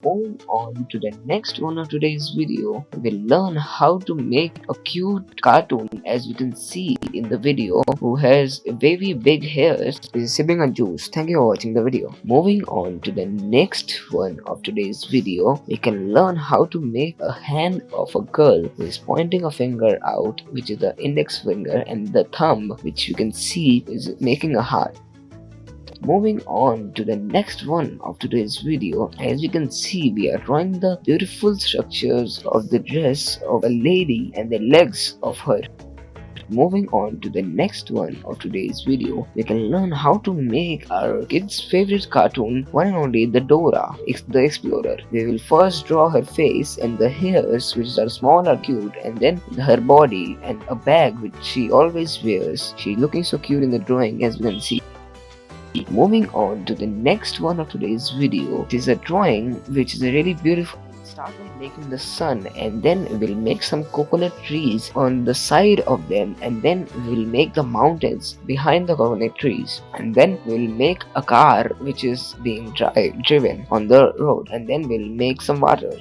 moving on to the next one of today's video, we'll learn how to make a cute cartoon, as you can see in the video, who has very big hairs, is sipping on juice. Thank you for watching the video. Moving on to the next one of today's video, we can learn how to make a hand of a girl who is pointing a finger out, which is the index finger, and the thumb, which you can see is making a heart. Moving on to the next one of today's video, as you can see, we are drawing the beautiful structures of the dress of a lady and the legs of her. Moving on to the next one of today's video, we can learn how to make our kids' favorite cartoon, one and only the Dora, the Explorer. We will first draw her face and the hairs, which are small or cute, and then her body and a bag which she always wears. She's looking so cute in the drawing, as you can see. Moving on to the next one of today's video, it is a drawing which is really beautiful. Start by making the sun, and then we'll make some coconut trees on the side of them, and then we'll make the mountains behind the coconut trees, and then we'll make a car which is being driven on the road, and then we'll make some water.